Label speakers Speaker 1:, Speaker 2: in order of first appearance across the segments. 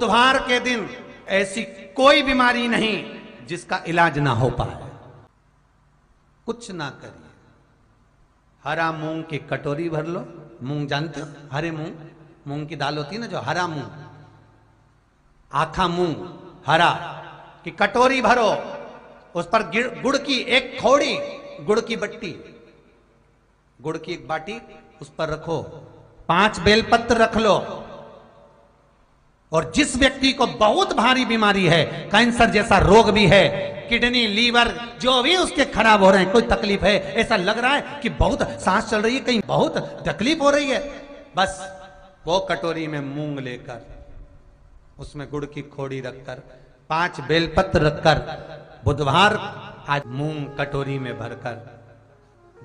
Speaker 1: बुधवार के दिन ऐसी कोई बीमारी नहीं जिसका इलाज ना हो पाए। कुछ ना करिए, हरा मूंग की कटोरी भर लो। मूंग जानते हो, हरे मूंग, मूंग की दाल होती है ना जो, हरा मूंग, आखा मूंग हरा की कटोरी भरो, उस पर गुड़ की एक थोड़ी, गुड़ की बट्टी, गुड़ की एक बाटी उस पर रखो, 5 बेलपत्र रख लो। और जिस व्यक्ति को बहुत भारी बीमारी है, कैंसर जैसा रोग भी है, किडनी लीवर जो भी उसके खराब हो रहे हैं, कोई तकलीफ है, ऐसा लग रहा है कि बहुत सांस चल रही है, कहीं बहुत तकलीफ हो रही है, बस वो कटोरी में मूंग लेकर, उसमें गुड़ की खोड़ी रखकर, 5 बेलपत्र रखकर, बुधवार आज मूंग कटोरी में भरकर,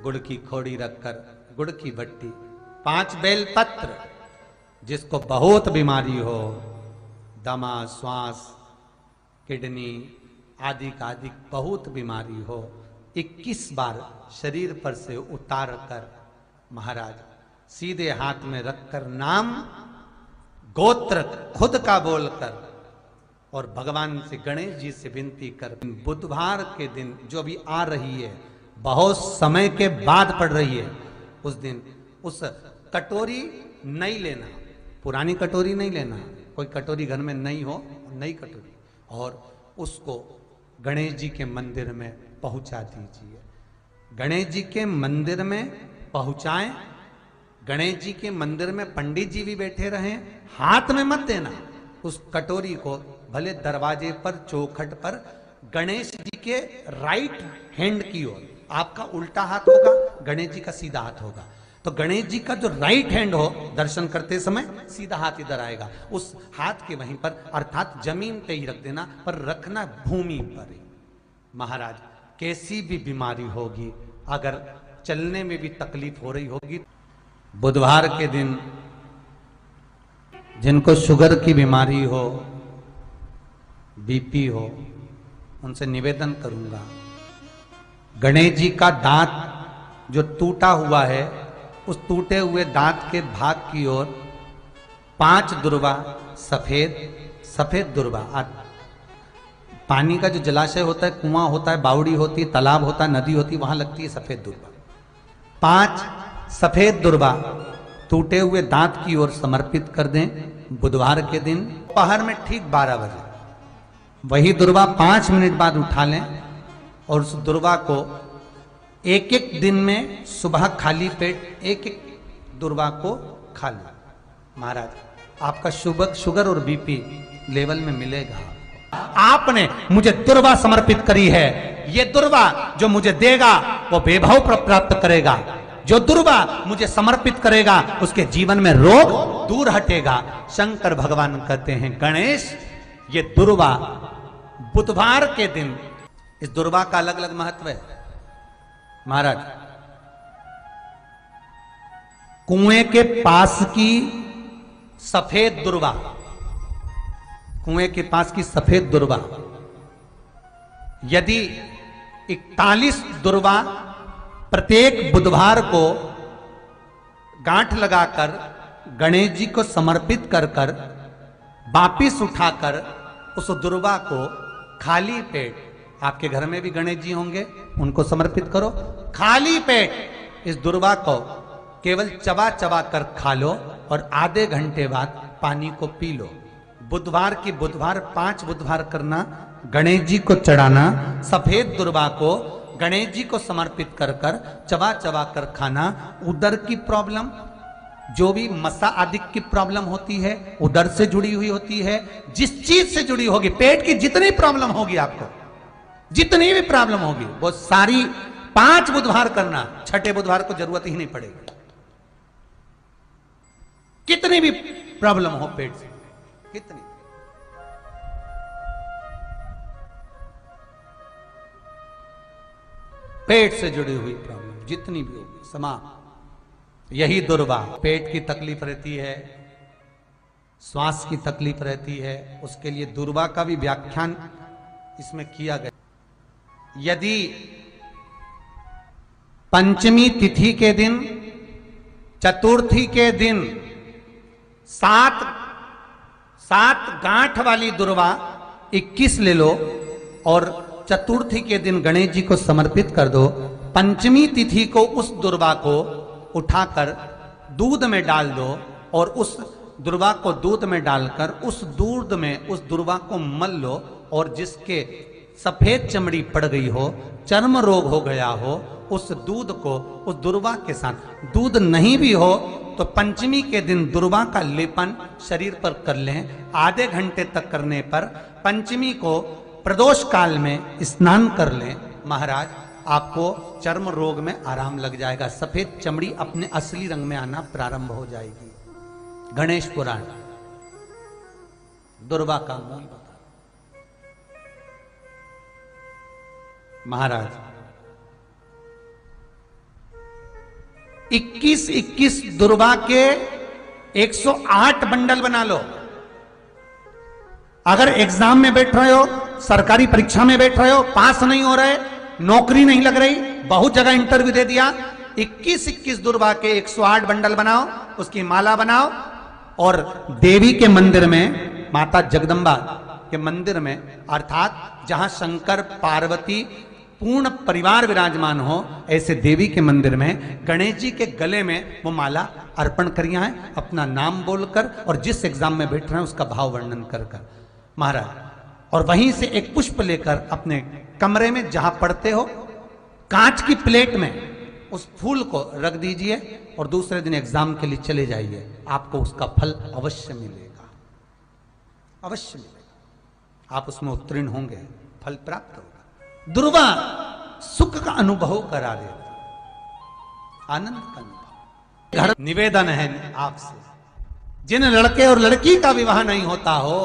Speaker 1: गुड़ की खोड़ी रखकर, गुड़ की भट्टी, 5 बेलपत्र, जिसको बहुत बीमारी हो, दमा, श्वास, किडनी आदि का आदि बहुत बीमारी हो, 21 बार शरीर पर से उतार कर महाराज सीधे हाथ में रखकर नाम गोत्र खुद का बोलकर और भगवान से, गणेश जी से विनती कर, बुधवार के दिन जो भी आ रही है, बहुत समय के बाद पड़ रही है, उस दिन उस कटोरी नहीं लेना, पुरानी कटोरी नहीं लेना, कोई कटोरी घर में नहीं हो, नई कटोरी, और उसको गणेश जी के मंदिर में पहुंचा दीजिए। गणेश जी के मंदिर में पहुंचाएं, गणेश जी के मंदिर में पंडित जी भी बैठे रहें, हाथ में मत देना उस कटोरी को, भले दरवाजे पर चौखट पर, गणेश जी के राइट हैंड की ओर, आपका उल्टा हाथ होगा, गणेश जी का सीधा हाथ होगा, तो गणेश जी का जो राइट हैंड हो, दर्शन करते समय सीधा हाथ इधर आएगा, उस हाथ के वहीं पर, अर्थात जमीन पे ही रख देना, पर रखना भूमि पर ही। महाराज कैसी भी बीमारी होगी, अगर चलने में भी तकलीफ हो रही होगी, बुधवार के दिन जिनको शुगर की बीमारी हो, बीपी हो, उनसे निवेदन करूंगा, गणेश जी का दांत जो टूटा हुआ है, उस टूटे हुए दांत के भाग की ओर 5 दुर्वा, सफेद दुर्वा, पानी का जो जलाशय होता है, कुआं होता है, बावड़ी होती है, तालाब होता है, नदी होती है, वहां लगती है सफेद दुर्वा, 5 सफेद दुर्वा टूटे हुए दांत की ओर समर्पित कर दें। बुधवार के दिन दोपहर में ठीक 12 बजे वही दुर्वा 5 मिनट बाद उठा लें, और उस दुर्वा को एक दिन में सुबह खाली पेट एक दुर्वा को खा लें। महाराज आपका शुगर और बीपी लेवल में मिलेगा। आपने मुझे दुर्वा समर्पित करी है, ये दुर्वा जो मुझे देगा वो वैभव प्राप्त करेगा, जो दुर्वा मुझे समर्पित करेगा उसके जीवन में रोग दूर हटेगा। शंकर भगवान कहते हैं, गणेश ये दुर्वा बुधवार के दिन, इस दुर्वा का अलग अलग महत्व है। महाराज कुएं के पास की सफेद दुर्वा, कुएं के पास की सफेद दुर्वा, यदि 41 दुर्वा प्रत्येक बुधवार को गांठ लगाकर गणेश जी को समर्पित कर कर वापिस उठाकर उस दुर्वा को खाली पेट, आपके घर में भी गणेश जी होंगे, उनको समर्पित करो, खाली पेट इस दुर्वा को केवल चबा चबा कर खा लो, और आधे घंटे बाद पानी को पी लो। बुधवार की बुधवार 5 बुधवार करना, गणेश जी को चढ़ाना, सफेद दुर्वा को गणेश जी को समर्पित कर कर चबा चबा कर खाना। उदर की प्रॉब्लम, जो भी मसा आदि की प्रॉब्लम होती है, उदर से जुड़ी हुई होती है, जिस चीज से जुड़ी होगी, पेट की जितनी प्रॉब्लम होगी, आपको जितनी भी प्रॉब्लम होगी, वो सारी 5 बुधवार करना, 6ठे बुधवार को जरूरत ही नहीं पड़ेगी। कितनी भी प्रॉब्लम हो पेट से, कितनी, पेट से जुड़ी हुई प्रॉब्लम जितनी भी होगी समाप्त। यही दुर्वा, पेट की तकलीफ रहती है, श्वास की तकलीफ रहती है, उसके लिए दुर्वा का भी व्याख्यान इसमें किया गया। यदि पंचमी तिथि के दिन, चतुर्थी के दिन 7 7 गांठ वाली दुर्वा 21 ले लो और चतुर्थी के दिन गणेश जी को समर्पित कर दो। पंचमी तिथि को उस दुर्वा को उठाकर दूध में डाल दो और उस दुर्वा को दूध में डालकर उस दूध में उस दुर्वा को मल लो, और जिसके सफेद चमड़ी पड़ गई हो, चर्म रोग हो गया हो, उस दूध को उस दुर्वा के साथ, दूध नहीं भी हो तो पंचमी के दिन दुर्वा का लेपन शरीर पर कर लें। आधे घंटे तक करने पर पंचमी को प्रदोष काल में स्नान कर लें। महाराज, आपको चर्म रोग में आराम लग जाएगा, सफेद चमड़ी अपने असली रंग में आना प्रारंभ हो जाएगी। गणेश पुराण दुर्वा का मूल बता। महाराज, 21 दुर्वा के 108 बंडल बना लो। अगर एग्जाम में बैठ रहे हो, सरकारी परीक्षा में बैठ रहे हो, पास नहीं हो रहे, नौकरी नहीं लग रही, बहुत जगह इंटरव्यू दे दिया, 21 दुर्वा के 108 बंडल बनाओ, उसकी माला बनाओ और देवी के मंदिर में, माता जगदम्बा के मंदिर में, अर्थात जहां शंकर पार्वती पूर्ण परिवार विराजमान हो, ऐसे देवी के मंदिर में गणेश जी के गले में वो माला अर्पण करिए हैं, अपना नाम बोलकर और जिस एग्जाम में बैठ रहे हैं उसका भाव वर्णन कर महाराज, और वहीं से एक पुष्प लेकर अपने कमरे में जहां पढ़ते हो कांच की प्लेट में उस फूल को रख दीजिए और दूसरे दिन एग्जाम के लिए चले जाइए। आपको उसका फल अवश्य मिलेगा, अवश्य मिलेगा, आप उसमें उत्तीर्ण होंगे, फल प्राप्त होगा। दुर्वा सुख का अनुभव करा देता, आनंद का अनुभव। घर निवेदन है आपसे, जिन लड़के और लड़की का विवाह नहीं होता हो,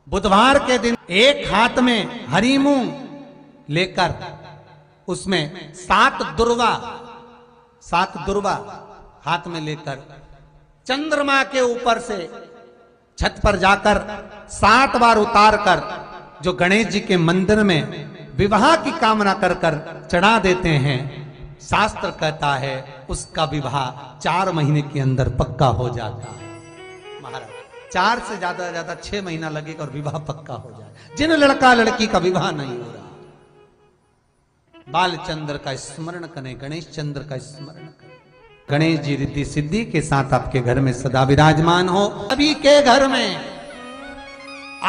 Speaker 1: बुधवार के दिन एक हाथ में हरी मूंग लेकर उसमें 7 दुर्वा हाथ में लेकर चंद्रमा के ऊपर से छत पर जाकर 7 बार उतार कर जो गणेश जी के मंदिर में विवाह की कामना कर कर चढ़ा देते हैं, शास्त्र कहता है उसका विवाह 4 महीने के अंदर पक्का हो जाता है। महाराज, 4 से ज्यादा 6 महीना लगेगा और विवाह पक्का हो जाए। जिन लड़का लड़की का विवाह नहीं हो रहा, बालचंद्र का स्मरण करें, गणेश चंद्र का स्मरण करें। गणेश जी रिद्धि सिद्धि के साथ आपके घर में सदा विराजमान हो। सभी के घर में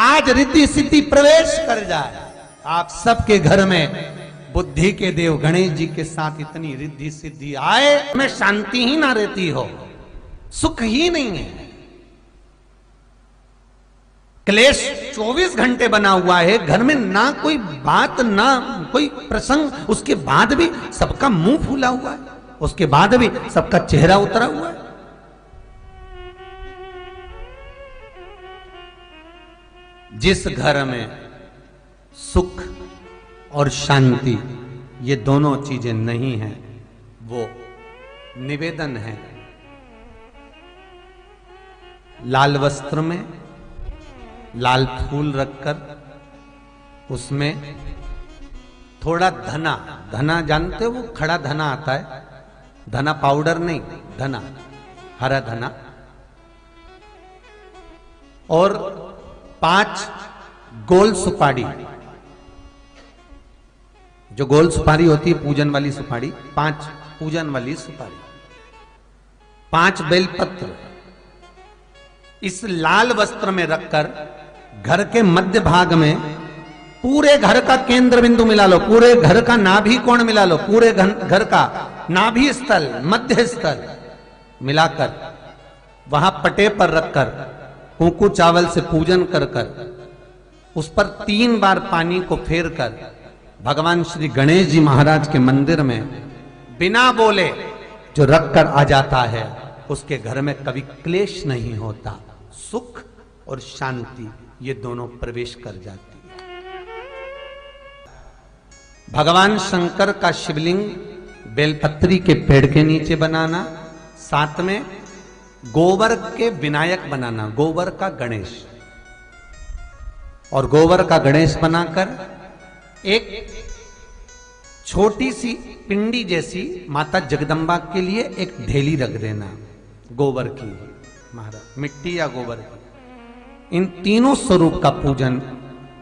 Speaker 1: आज रिद्धि सिद्धि प्रवेश कर जाए। आप सबके घर में बुद्धि के देव गणेश जी के साथ इतनी रिद्धि सिद्धि आए, में शांति ही ना रहती हो, सुख ही नहीं है, क्लेश 24 घंटे बना हुआ है घर में, ना कोई बात ना कोई प्रसंग, उसके बाद भी सबका मुंह फूला हुआ है, उसके बाद भी सबका चेहरा उतरा हुआ है। जिस घर में सुख और शांति ये दोनों चीजें नहीं हैं, वो निवेदन है लाल वस्त्र में लाल फूल रखकर उसमें थोड़ा धना जानते हो, वो खड़ा धना आता है, धना पाउडर नहीं, धना, हरा धना, और 5 गोल सुपारी, जो गोल सुपारी होती है पूजन वाली सुपारी, 5 पूजन वाली सुपारी, 5 बेलपत्र इस लाल वस्त्र में रखकर घर के मध्य भाग में पूरे घर का केंद्र बिंदु मिला लो, पूरे घर का नाभि कोण मिला लो, पूरे घर का नाभि स्थल, मध्य स्थल मिलाकर वहां पटे पर रखकर कुंकू चावल से पूजन कर कर उस पर 3 बार पानी को फेर कर भगवान श्री गणेश जी महाराज के मंदिर में बिना बोले जो रख कर आ जाता है, उसके घर में कभी क्लेश नहीं होता, सुख और शांति ये दोनों प्रवेश कर जाती है। भगवान शंकर का शिवलिंग बेलपत्री के पेड़ के नीचे बनाना, साथ में गोबर के विनायक बनाना, गोबर का गणेश, और गोबर का गणेश बनाकर एक छोटी सी पिंडी जैसी माता जगदम्बा के लिए एक ढेली रख देना गोबर की, महाराज मिट्टी या गोबर की, इन तीनों स्वरूप का पूजन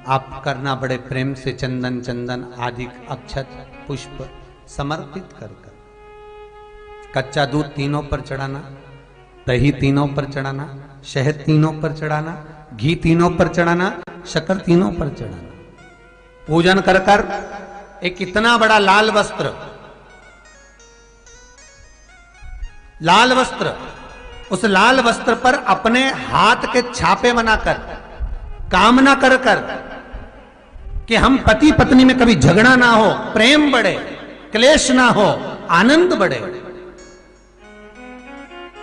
Speaker 1: आप करना बड़े प्रेम से, चंदन चंदन आदि अक्षत पुष्प समर्पित कर कर। कच्चा दूध तीनों पर चढ़ाना, दही तीनों पर चढ़ाना, शहद तीनों पर चढ़ाना, घी तीनों पर चढ़ाना, शक्कर तीनों पर चढ़ाना। पूजन कर कर एक इतना बड़ा लाल वस्त्र, उस लाल वस्त्र पर अपने हाथ के छापे बनाकर कामना कर कर कि हम पति पत्नी में कभी झगड़ा ना हो, प्रेम बढ़े, क्लेश ना हो, आनंद बढ़े।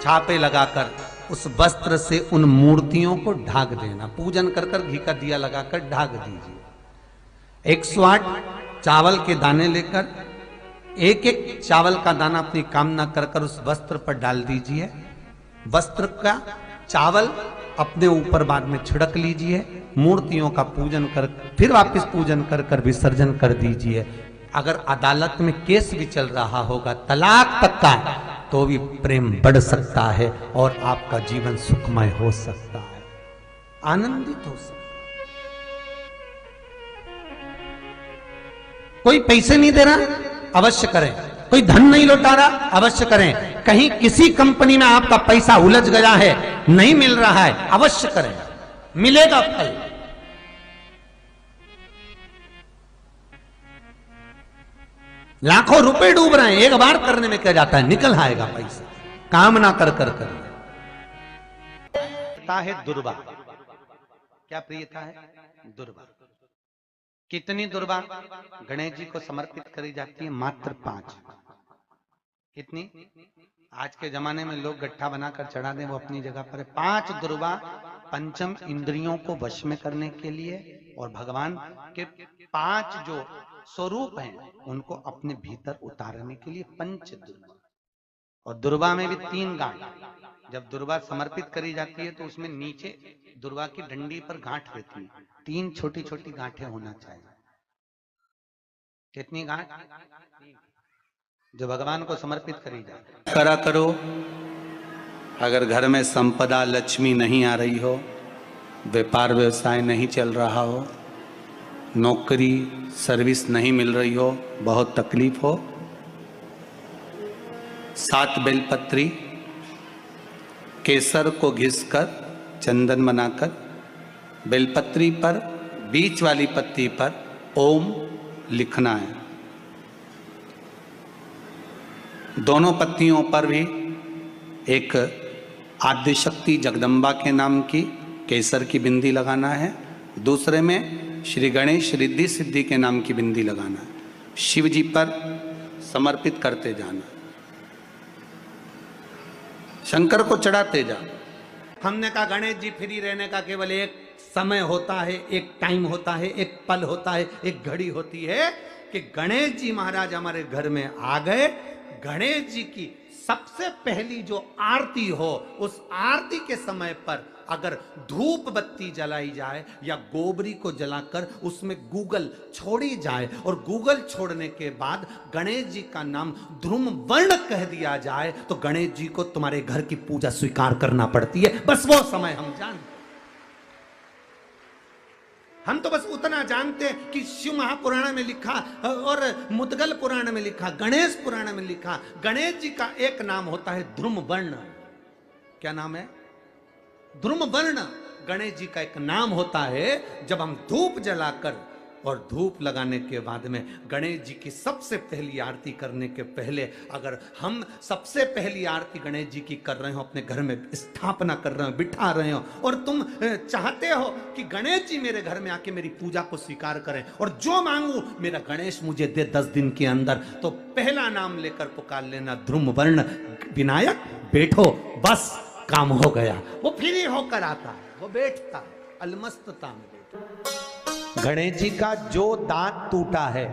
Speaker 1: छापे लगाकर उस वस्त्र से उन मूर्तियों को ढाक देना। पूजन कर कर घी का दिया लगाकर ढाक दीजिए। 108 चावल के दाने लेकर एक एक चावल का दाना अपनी कामना कर कर उस वस्त्र पर डाल दीजिए। वस्त्र का चावल अपने ऊपर बाद में छिड़क लीजिए। मूर्तियों का पूजन कर फिर वापस पूजन कर कर विसर्जन कर दीजिए। अगर अदालत में केस भी चल रहा होगा तलाक तक का, तो भी प्रेम बढ़ सकता है और आपका जीवन सुखमय हो सकता है, आनंदित हो सकता है। कोई पैसे नहीं दे रहा, अवश्य करें। कोई धन नहीं लौटा रहा, अवश्य करें। कहीं किसी कंपनी में आपका पैसा उलझ गया है, नहीं मिल रहा है, अवश्य करें, मिलेगा फल। लाखों रुपए डूब रहे हैं, एक बार करने में क्या जाता है, निकल आएगा पैसा। कामना कर कर कर है दुर्वा। क्या प्रियता है? दुर्वा। कितनी दुर्वा गणेश जी को समर्पित करी जाती है? मात्र 5। कितनी? आज के जमाने में लोग गट्ठा बनाकर चढ़ा दें, वो अपनी जगह पर है। 5 दुर्वा पंचम इंद्रियों को वश में करने के लिए और भगवान के 5 जो स्वरूप हैं उनको अपने भीतर उतारने के लिए 5 दुर्वा। और दुर्वा में भी 3 गांठ। जब दुर्वा समर्पित करी जाती है तो उसमें नीचे दुर्वा की डंडी पर गांठ रहती है, 3 छोटी छोटी गांठें होना चाहिए। कितनी गांठ? जो भगवान को समर्पित करी जाए। करा करो। अगर घर में संपदा लक्ष्मी नहीं आ रही हो, व्यापार व्यवसाय नहीं चल रहा हो, नौकरी सर्विस नहीं मिल रही हो, बहुत तकलीफ हो, 7 बेलपत्री केसर को घिसकर चंदन बनाकर बेलपत्री पर बीच वाली पत्ती पर ओम लिखना है। दोनों पत्तियों पर भी एक आद्यशक्ति जगदम्बा के नाम की केसर की बिंदी लगाना है। दूसरे में श्री गणेश रिद्धि सिद्धि के नाम की बिंदी लगाना है। शिव जी पर समर्पित करते जाना, शंकर को चढ़ाते जा। हमने कहा गणेश जी फ्री रहने का केवल एक समय होता है, एक टाइम होता है, एक पल होता है, एक घड़ी होती है कि गणेश जी महाराज हमारे घर में आ गए। गणेश जी की सबसे पहली जो आरती हो, उस आरती के समय पर अगर धूप बत्ती जलाई जाए या गोबरी को जलाकर उसमें गूगल छोड़ी जाए और गूगल छोड़ने के बाद गणेश जी का नाम ध्रुम वर्ण कह दिया जाए तो गणेश जी को तुम्हारे घर की पूजा स्वीकार करना पड़ती है। बस वो समय हम जानते। हम तो बस उतना जानते हैं कि शिव महापुराण में लिखा और मुद्गल पुराण में लिखा, गणेश पुराण में लिखा, गणेश जी का एक नाम होता है ध्रुम वर्ण। क्या नाम है? ध्रुम वर्ण गणेश जी का एक नाम होता है। जब हम धूप जलाकर और धूप लगाने के बाद में गणेश जी की सबसे पहली आरती करने के पहले अगर हम सबसे पहली आरती गणेश जी की कर रहे हो, अपने घर में स्थापना कर रहे हो, बिठा रहे हो और तुम चाहते हो कि गणेश जी मेरे घर में आके मेरी पूजा को स्वीकार करें और जो मांगू मेरा गणेश मुझे दे 10 दिन के अंदर, तो पहला नाम लेकर पुकार लेना ध्रुम वर्ण विनायक, बैठो, बस काम हो गया। वो फ्री होकर आता है, वो बैठता है, अलमस्तता में बैठता। गणेश जी का जो दांत टूटा है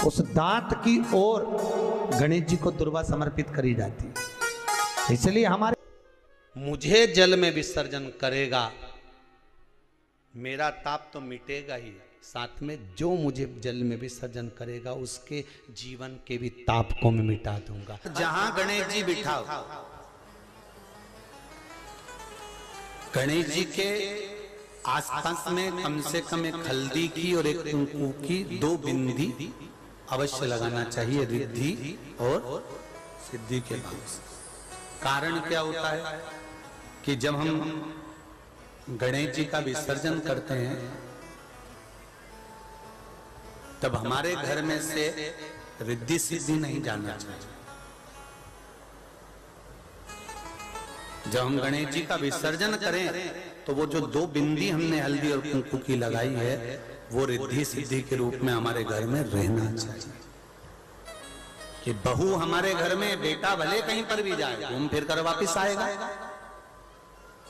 Speaker 1: उस दांत की ओर गणेश जी को दुर्वा समर्पित करी जाती है। इसलिए हमारे मुझे जल में विसर्जन करेगा, मेरा ताप तो मिटेगा ही, साथ में जो मुझे जल में विसर्जन करेगा उसके जीवन के भी ताप को मैं मिटा दूंगा। जहां गणेश जी बिठाओ,
Speaker 2: गणेश जी के आसपास में कम से कम एक हल्दी की और एक कुंकू की 2 बिंदी अवश्य लगाना चाहिए, रिद्धि और सिद्धि के भाव से। कारण क्या होता है कि जब हम गणेश जी का विसर्जन करते हैं तब हमारे घर में से रिद्धि सिद्धि नहीं जाना चाहिए। जब हम गणेश जी का विसर्जन करें तो वो जो 2 बिंदी हमने हल्दी और कुंकू की लगाई है वो रिद्धि सिद्धि के रूप में हमारे घर में रहना चाहिए। कि बहू हमारे घर में, बेटा भले कहीं पर भी जाए घूम फिर कर वापिस आएगा,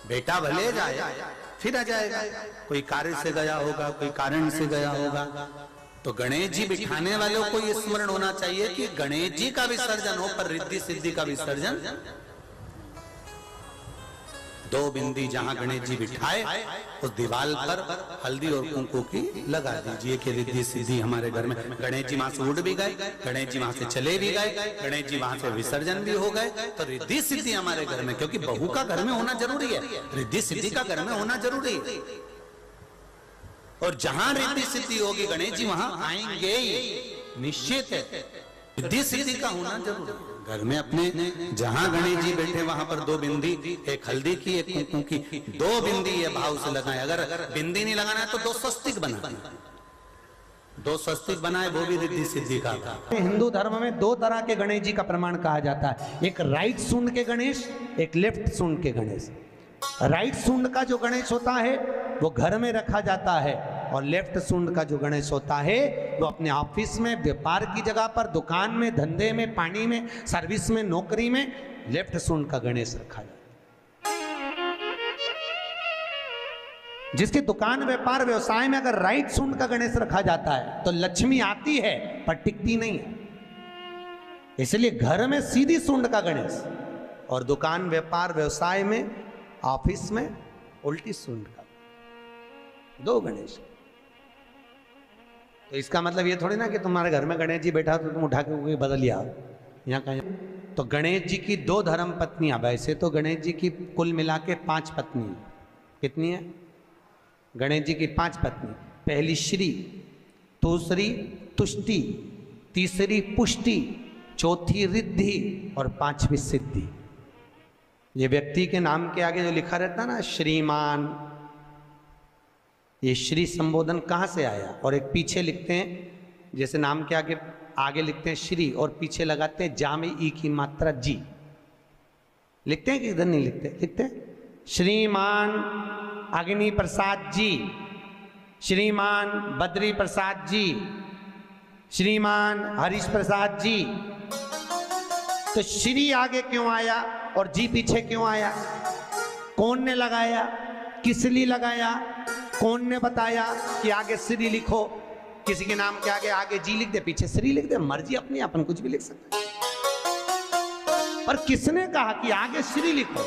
Speaker 2: बेटा भले जाए फिर आ जाएगा, कोई कार्य से गया होगा, कोई कारण से गया होगा। तो गणेश जी बिठाने वालों को ये स्मरण होना चाहिए कि गणेश जी का विसर्जन हो पर रिद्धि सिद्धि का विसर्जन। 2 बिंदी जहां गणेश जी बिठाए उस दीवार पर हल्दी और कुंकू की लगा दीजिए कि रिद्धि सिद्धि हमारे घर में। गणेश जी वहां से उड़ भी गए, गणेश जी वहां से चले भी गए, गणेश जी वहां से विसर्जन भी हो गए, तो रिद्धि सिद्धि हमारे घर में, क्योंकि बहू का घर में होना जरूरी है, रिद्धि सिद्धि का घर में होना जरूरी है। और जहां रिद्धि सिद्धि होगी गणेश जी वहां आएंगे, निश्चित है, रिद्धि सिद्धि का होना जरूरी है। घर में अपने जहां गणेश जी बैठे वहां पर 2 बिंदी, एक हल्दी की एक कुंकू की 2 बिंदी ये भाव से लगाए। अगर बिंदी नहीं लगाना है तो 2 स्वस्तिक बनाए, 2 स्वस्तिक बनाए, वो भी रिद्धि सिद्धि का था।
Speaker 1: हिंदू धर्म में 2 तरह के गणेश जी का प्रमाण कहा जाता है, एक राइट सूंड के गणेश, एक लेफ्ट सूंड के गणेश। राइट सूंड का जो गणेश होता है वो घर में रखा जाता है, और लेफ्ट सूंड का जो गणेश होता है वो अपने ऑफिस में, व्यापार की जगह पर, दुकान में, धंधे में, पानी में, सर्विस में, नौकरी में लेफ्ट सूंड का गणेश रखा जाता है। जिसकी दुकान, व्यापार, व्यवसाय में अगर राइट सूंड का गणेश रखा जाता है तो लक्ष्मी आती है पर टिकती नहीं है। इसलिए घर में सीधी सूंड का गणेश और दुकान, व्यापार, व्यवसाय में, ऑफिस में उल्टी सूंड का 2 गणेश। तो इसका मतलब ये थोड़ी ना कि तुम्हारे घर में गणेश जी बैठा तो तुम उठा के बदल लिया यहाँ कहीं। तो गणेश जी की 2 धर्म पत्नियां, वैसे तो गणेश जी की कुल मिला के 5 पत्नी। कितनी है? गणेश जी की 5 पत्नी। पहली श्री, दूसरी तुष्टि, तीसरी पुष्टि, चौथी रिद्धि और 5वीं सिद्धि। ये व्यक्ति के नाम के आगे जो लिखा रहता है ना श्रीमान, ये श्री संबोधन कहाँ से आया? और एक पीछे लिखते हैं, जैसे नाम के आगे लिखते हैं श्री और पीछे लगाते हैं जा में ई की मात्रा जी। लिखते हैं कि इधर नहीं लिखते? लिखते हैं श्रीमान अग्नि प्रसाद जी, श्रीमान बद्री प्रसाद जी, श्रीमान हरीश प्रसाद जी। तो श्री आगे क्यों आया और जी पीछे क्यों आया? कौन ने लगाया? किस लिए लगाया? कौन ने बताया कि आगे श्री लिखो? किसी के नाम के आगे जी लिख दे, पीछे श्री लिख दे, मर्जी अपनी, अपन कुछ भी लिख सकते हैं। पर किसने कहा कि आगे श्री लिखो?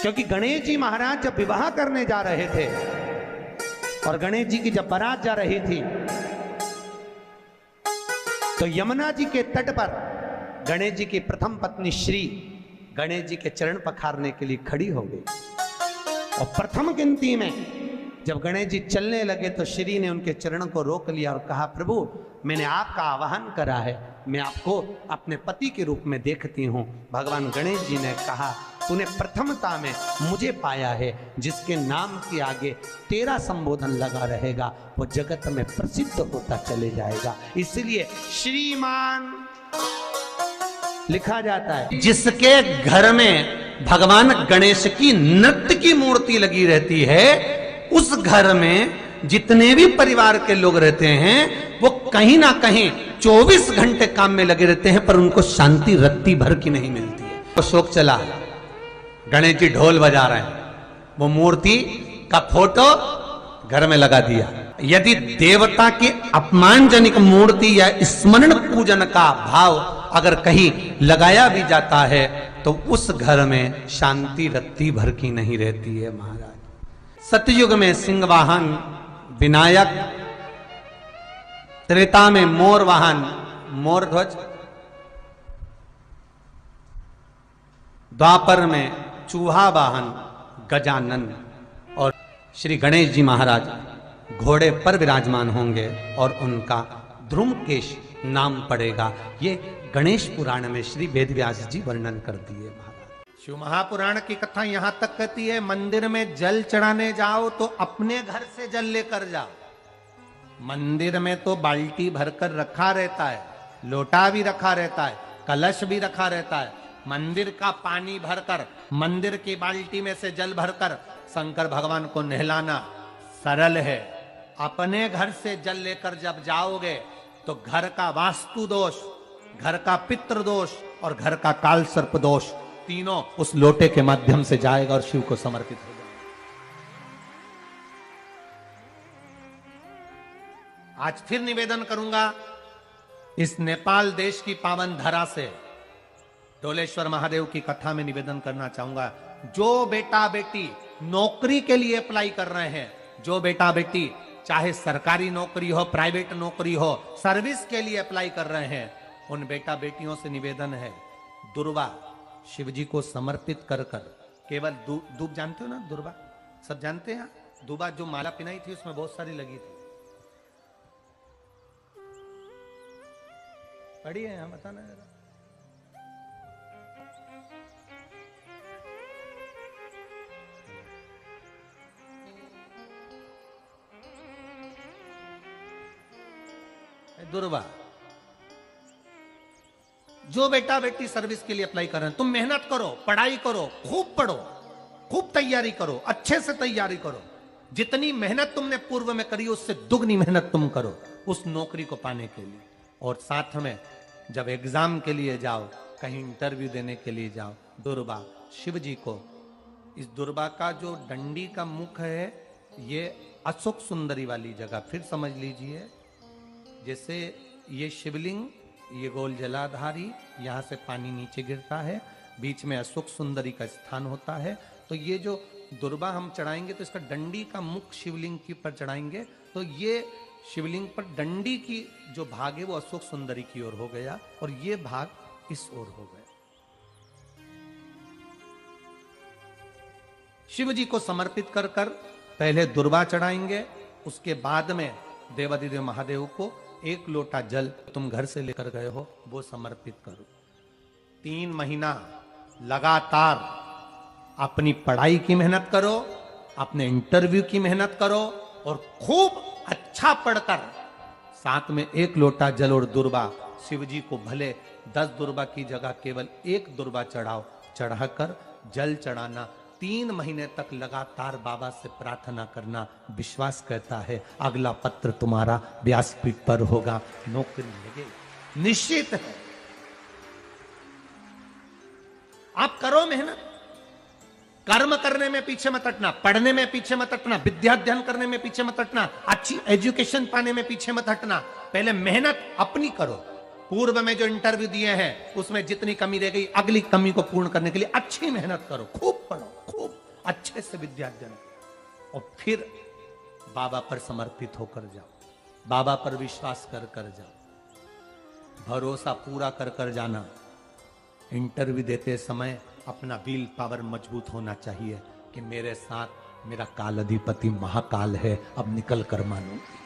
Speaker 1: क्योंकि गणेश जी महाराज जब विवाह करने जा रहे थे और गणेश जी की जब बारात जा रही थी तो यमुना जी के तट पर गणेश जी की प्रथम पत्नी श्री गणेश जी के चरण पखारने के लिए खड़ी हो गई। और प्रथम गिनती में जब गणेश जी चलने लगे तो श्री ने उनके चरणों को रोक लिया और कहा, प्रभु मैंने आपका आवाहन करा है, मैं आपको अपने पति के रूप में देखती हूँ। भगवान गणेश जी ने कहा, तूने प्रथमता में मुझे पाया है, जिसके नाम के आगे तेरा संबोधन लगा रहेगा वो जगत में प्रसिद्ध होता चले जाएगा। इसलिए श्रीमान लिखा जाता है। जिसके घर में भगवान गणेश की नृत्य की मूर्ति लगी रहती है, उस घर में जितने भी परिवार के लोग रहते हैं वो कहीं ना कहीं 24 घंटे काम में लगे रहते हैं, पर उनको शांति रत्ती भर की नहीं मिलती है। तो शोक चला, गणेश जी ढोल बजा रहे हैं, वो मूर्ति का फोटो घर में लगा दिया। यदि देवता की अपमानजनक मूर्ति या स्मरण पूजन का भाव अगर कहीं लगाया भी जाता है तो उस घर में शांति रत्ती भर की नहीं रहती है महाराज। सतयुग में सिंह वाहन विनायक, त्रेता में मोर वाहन मोर ध्वज, द्वापर में चूहा वाहन गजानन और श्री गणेश जी महाराज घोड़े पर विराजमान होंगे और उनका ध्रुमकेश नाम पड़ेगा। ये गणेश पुराण में श्री वेदव्यास जी वर्णन कर दिए महाराज।
Speaker 2: शिव महापुराण की कथा यहां तक कहती है, मंदिर में जल चढ़ाने जाओ तो अपने घर से जल लेकर जाओ। मंदिर में तो बाल्टी भरकर रखा रहता है, लोटा भी रखा रहता है, कलश भी रखा रहता है। मंदिर का पानी भरकर, मंदिर की बाल्टी में से जल भरकर शंकर भगवान को नहलाना सरल है। अपने घर से जल लेकर जब जाओगे तो घर का वास्तु दोष, घर का पितृ दोष और घर का काल सर्प दोष तीनों उस लोटे के माध्यम से जाएगा और शिव को समर्पित हो जाएगा। आज फिर निवेदन करूंगा, इस नेपाल देश की पावन धरा से डोलेश्वर महादेव की कथा में निवेदन करना चाहूंगा, जो बेटा बेटी नौकरी के लिए अप्लाई कर रहे हैं, जो बेटा बेटी चाहे सरकारी नौकरी हो, प्राइवेट नौकरी हो, सर्विस के लिए अप्लाई कर रहे हैं, उन बेटा बेटियों से निवेदन है, दुर्वा शिव जी को समर्पित कर कर केवल दूब जानते हो ना, दुर्वा सब जानते हैं। दुबा जो माला पिनाई थी उसमें बहुत सारी लगी थी, पढ़ी है यहाँ, बताना जरा। दुर्वा, जो बेटा बेटी सर्विस के लिए अप्लाई कर रहे हैं, तुम मेहनत करो, पढ़ाई करो, खूब पढ़ो, खूब तैयारी करो, अच्छे से तैयारी करो। जितनी मेहनत तुमने पूर्व में करी उससे दुगनी मेहनत तुम करो उस नौकरी को पाने के लिए। और साथ में जब एग्जाम के लिए जाओ, कहीं इंटरव्यू देने के लिए जाओ, दुर्वा शिव जी को, इस दुर्वा का जो डंडी का मुख है ये अशोक सुंदरी वाली जगह, फिर समझ लीजिए, जैसे ये शिवलिंग, ये गोल जलाधारी, यहां से पानी नीचे गिरता है, बीच में अशोक सुंदरी का स्थान होता है। तो ये जो दुर्वा हम चढ़ाएंगे तो इसका डंडी का मुख शिवलिंग के पर चढ़ाएंगे, तो ये शिवलिंग पर डंडी की जो भाग है वो अशोक सुंदरी की ओर हो गया और ये भाग इस ओर हो गया। शिव जी को समर्पित कर कर पहले दुर्वा चढ़ाएंगे, उसके बाद में देवाधिदेव महादेव को एक लोटा जल तुम घर से लेकर गए हो वो समर्पित करो। 3 महीना लगातार अपनी पढ़ाई की मेहनत करो, अपने इंटरव्यू की मेहनत करो और खूब अच्छा पढ़कर साथ में 1 लोटा जल और दुर्वा, शिव जी को भले 10 दुर्वा की जगह केवल 1 दुर्वा चढ़ाओ, चढ़ाकर जल चढ़ाना, 3 महीने तक लगातार बाबा से प्रार्थना करना। विश्वास कहता है अगला पत्र तुम्हारा व्यासपीठ पर होगा, नौकरी लगेगी, निश्चित है। आप करो मेहनत, कर्म करने में पीछे मत हटना, पढ़ने में पीछे मत हटना, विद्या अध्ययन करने में पीछे मत हटना, अच्छी एजुकेशन पाने में पीछे मत हटना। पहले मेहनत अपनी करो। पूर्व में जो इंटरव्यू दिए हैं उसमें जितनी कमी रह गई, अगली कमी को पूर्ण करने के लिए अच्छी मेहनत करो, खूब पढ़ो, खूब अच्छे से विद्या अध्ययन करो और फिर बाबा पर समर्पित होकर जाओ, बाबा पर विश्वास कर कर जाओ, भरोसा पूरा कर कर जाना। इंटरव्यू देते समय अपना विल पावर मजबूत होना चाहिए कि मेरे साथ मेरा काल अधिपति महाकाल है, अब निकल कर मानूंगी।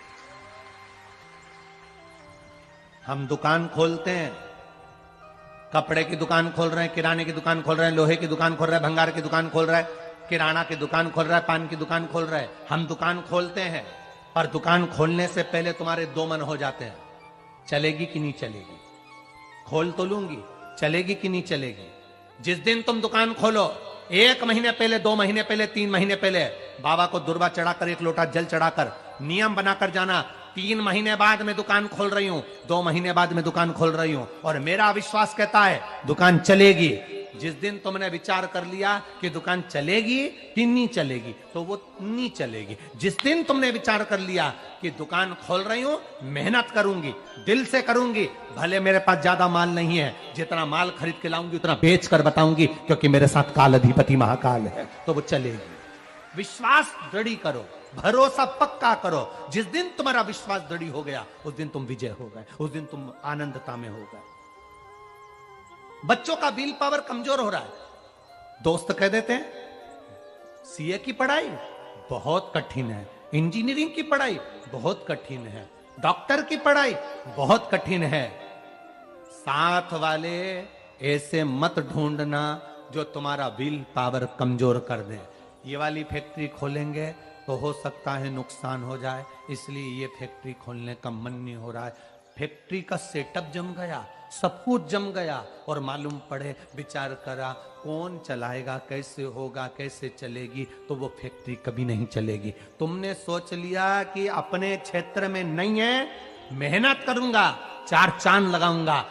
Speaker 2: हम दुकान खोलते हैं, कपड़े की दुकान खोल रहे हैं, किराने की दुकान खोल रहे हैं, लोहे की दुकान खोल रहे हैं, भंगार की दुकान खोल रहे हैं, किराना की दुकान खोल रहा है, पान की दुकान खोल रहा है। हम दुकान खोलते हैं पर दुकान खोलने से पहले तुम्हारे 2 मन हो जाते हैं, चलेगी कि नहीं चलेगी, खोल तो लूंगी, चलेगी कि नहीं चलेगी। जिस दिन तुम दुकान खोलो 1 महीने पहले, 2 महीने पहले, 3 महीने पहले बाबा को दुर्वा चढ़ाकर 1 लोटा जल चढ़ाकर नियम बनाकर जाना, 3 महीने बाद मैं दुकान खोल रही हूं, 2 महीने बाद मैं दुकान खोल रही हूं और मेरा विश्वास कहता है दुकान चलेगी। जिस दिन तुमने विचार कर लिया कि दुकान चलेगी कि नहीं चलेगी तो वो नहीं चलेगी। जिस दिन तुमने विचार कर लिया कि दुकान खोल रही हूं, मेहनत करूंगी, दिल से करूंगी, भले मेरे पास ज्यादा माल नहीं है, जितना माल खरीद के लाऊंगी उतना बेच कर बताऊंगी क्योंकि मेरे साथ काल अधिपति महाकाल है, तो वो चलेगी। विश्वास दृढ़ करो, भरोसा पक्का करो। जिस दिन तुम्हारा विश्वास दृढ़ हो गया उस दिन तुम विजय हो गए, उस दिन तुम आनंदता में हो गए। बच्चों का विल पावर कमजोर हो रहा है,
Speaker 1: दोस्त कह देते हैं सीए की पढ़ाई बहुत कठिन है, इंजीनियरिंग की पढ़ाई बहुत कठिन है, डॉक्टर की पढ़ाई बहुत कठिन है। साथ वाले ऐसे मत ढूंढना जो तुम्हारा विल पावर कमजोर कर दे। ये वाली फैक्ट्री खोलेंगे तो हो सकता है नुकसान हो जाए, इसलिए ये फैक्ट्री खोलने का मन नहीं हो रहा है। फैक्ट्री का सेटअप जम गया, सब कुछ जम गया, और मालूम पड़े, विचार करा कौन चलाएगा, कैसे होगा, कैसे चलेगी, तो वो फैक्ट्री कभी नहीं चलेगी। तुमने सोच लिया कि अपने क्षेत्र में नहीं है, मेहनत करूंगा, चार चांद लगाऊंगा,